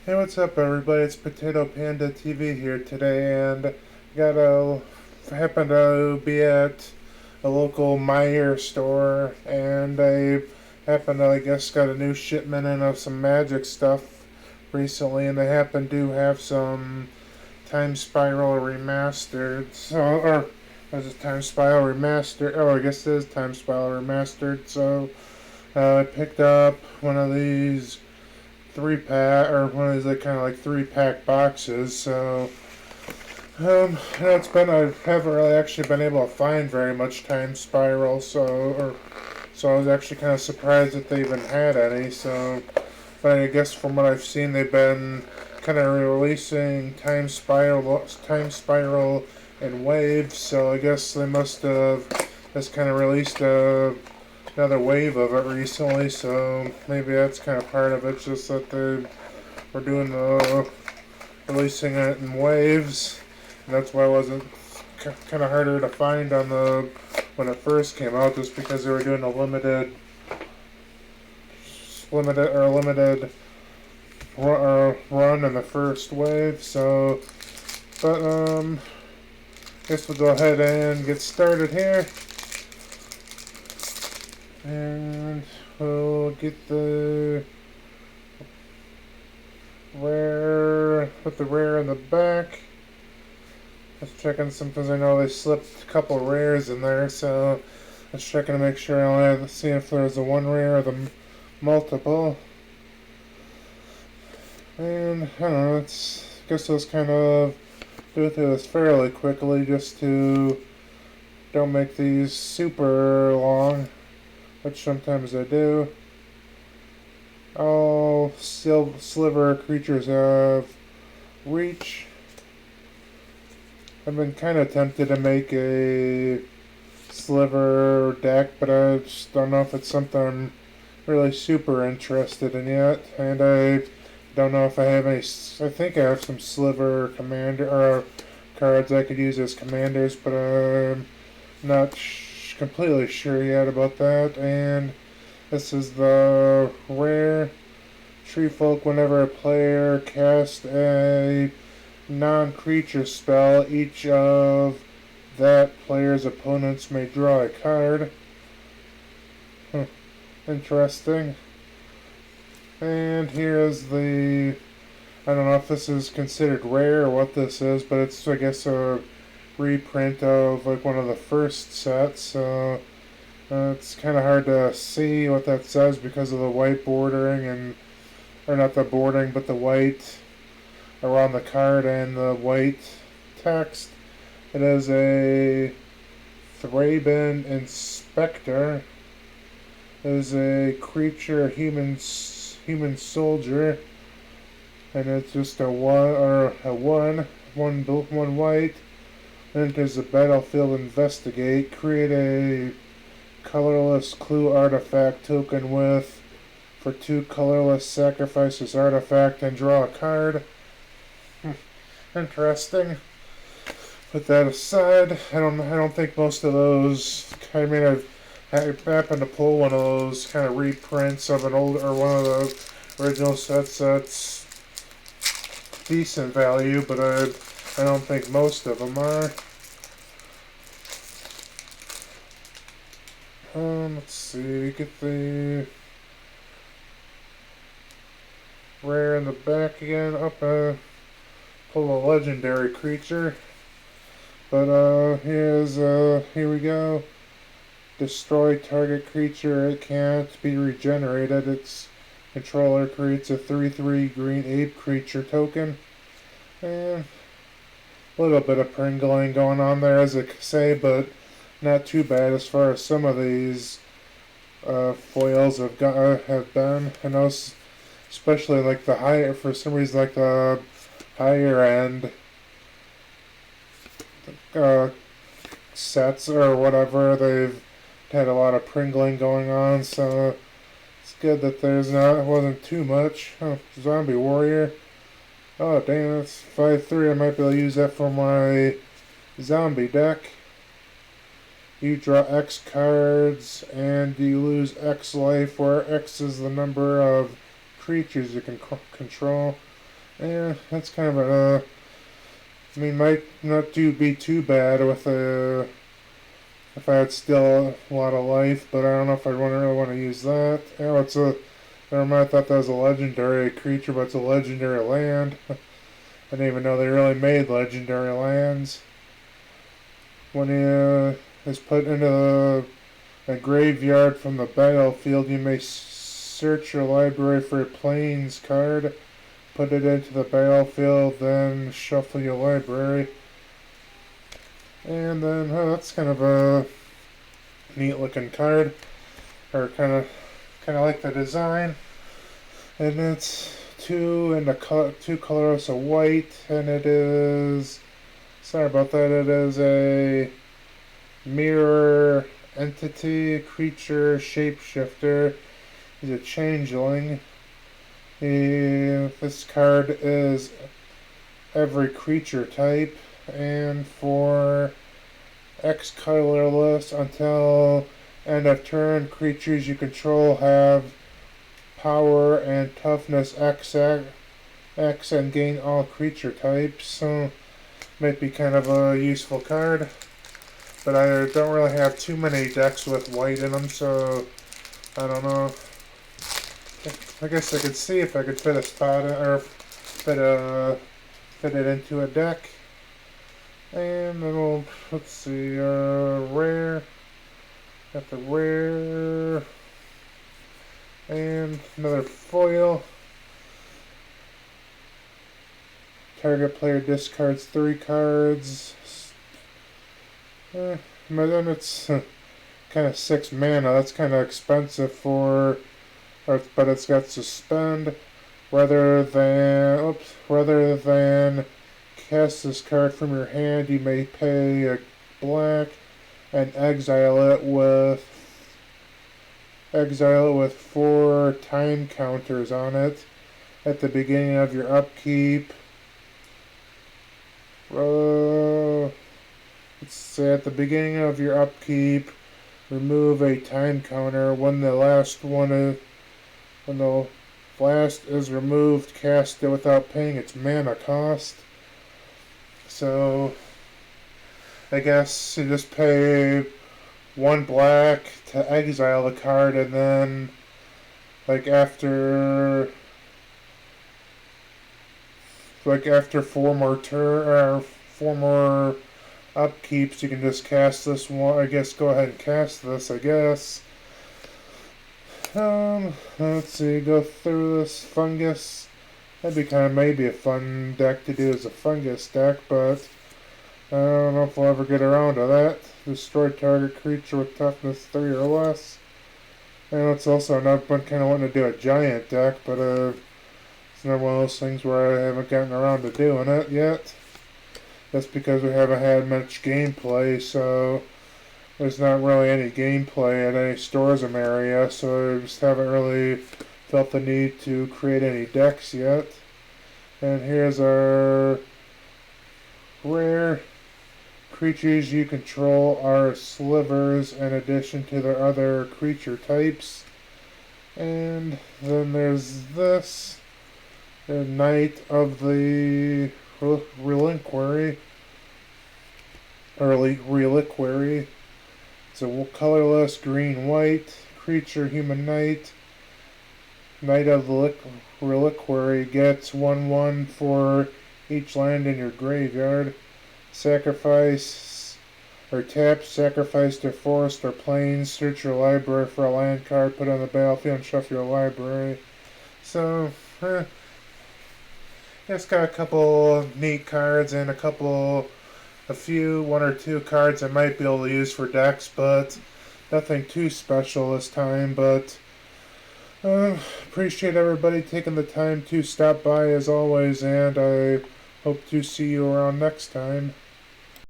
Hey, what's up, everybody? It's Potato Panda TV here today, and got a happened to be at a local Meijer store, and I happened to, I guess, got a new shipment in of some magic stuff recently, and they happen to have some Time Spiral Remastered. Or was it Time Spiral Remastered? Oh, I guess it is Time Spiral Remastered. So I picked up one of these 3 pack, or one of these like kind of like 3 pack boxes. So it's been, I haven't really actually been able to find very much Time Spiral. So I was actually kind of surprised that they even had any. So, but I guess from what I've seen, they've been kind of releasing Time Spiral in waves. So I guess they must have just kind of released another wave of it recently, so maybe that's kind of part of it. Just that they were doing releasing it in waves, and that's why it wasn't kind of harder to find on the when it first came out, just because they were doing a limited run in the first wave. So, but guess we'll go ahead and get started here. And we'll get the rare, put the rare in the back. Just checking some, because I know they slipped a couple rares in there, so just checking to make sure I only have to see if there's a one rare or the multiple. And I don't know, I guess let's kind of go through this fairly quickly just to don't make these super long, which sometimes I do. All sliver creatures have reach. I've been kind of tempted to make a sliver deck, but I just don't know if it's something I'm really super interested in yet. And I don't know if I have any. I think I have some sliver commander or cards I could use as commanders, but I'm not completely sure yet about that. And this is the rare Tree Folk. Whenever a player casts a non-creature spell, each of that player's opponents may draw a card. Interesting. And here's the, I don't know if this is considered rare or what this is, but it's, I guess, a reprint of like one of the first sets. So it's kind of hard to see what that says because of the white bordering, and or not the bordering, but the white around the card and the white text. It is a Thraben Inspector. It is a creature, human soldier, and it's just a one white. Enters the battlefield, investigate, create a colorless clue artifact token for 2 colorless, sacrifice this artifact and draw a card. Interesting. Put that aside. I don't think most of those. I mean, I happened to pull one of those kind of reprints of an old, or one of the original sets that's decent value, but I don't think most of them are. Let's see. Get the rare in the back again. Pull a legendary creature. But here we go. Destroy target creature. It can't be regenerated. Its controller creates a 3/3 green ape creature token. And a little bit of pringling going on there, as I say, but not too bad as far as some of these foils have been. I know, especially like the higher, for some reason, like the higher end sets or whatever, they've had a lot of pringling going on, so it's good that it wasn't too much. Oh, zombie warrior. Oh dang, that's 5/3. I might be able to use that for my zombie deck. You draw X cards and you lose X life, where X is the number of creatures you can control. Yeah, that's kind of a. I mean, might not be too bad with a if I had still a lot of life, but I don't know if I'd really want to use that. Oh, it's a. Never mind, I thought that was a legendary creature, but it's a legendary land. I didn't even know they really made legendary lands. When he is put into a graveyard from the battlefield, you may search your library for a plains card, put it into the battlefield, then shuffle your library. And then, that's kind of a neat looking card, or kind of like the design. And it's two colors of white, and it is. Sorry about that. It is a mirror entity, creature, shapeshifter. He's a changeling. This card is every creature type, and for X colorless until end of turn, creatures you control have power and toughness X and gain all creature types. So might be kind of a useful card. But I don't really have too many decks with white in them, so I don't know. I guess I could see if I could fit a spot or fit it into a deck. And then let's see, rare. Got the rare. And another foil. Target player discards 3 cards. But then it's kind of 6 mana. That's kind of expensive but it's got suspend. Rather than cast this card from your hand, you may pay a black and exile it with 4 time counters on it at the beginning of your upkeep. Let's say at the beginning of your upkeep, remove a time counter. When the last is removed, cast it without paying its mana cost. So I guess you just pay 1 black to exile the card, and then after 4 more upkeeps, you can just cast this one. I guess go ahead and cast this, I guess. Let's see, go through this fungus. That'd be maybe a fun deck to do as a fungus deck, but I don't know if we'll ever get around to that. Destroy target creature with toughness 3 or less. And it's also I've been kind of wanting to do a giant deck, but it's not one of those things where I haven't gotten around to doing it yet. That's because we haven't had much gameplay, so there's not really any gameplay at any stores in the area, so I just haven't really felt the need to create any decks yet. And here's our rare. Creatures you control are slivers in addition to their other creature types. And then there's this. The Knight of the Reliquary. It's a colorless green-white creature, human knight. Knight of the Reliquary gets 1/1 for each land in your graveyard. Sacrifice or tap, sacrifice to forest or plains, search your library for a land card, put it on the battlefield, and shuffle your library. So, it's got a couple of neat cards and one or two cards I might be able to use for decks, but nothing too special this time. But appreciate everybody taking the time to stop by as always, and I hope to see you around next time.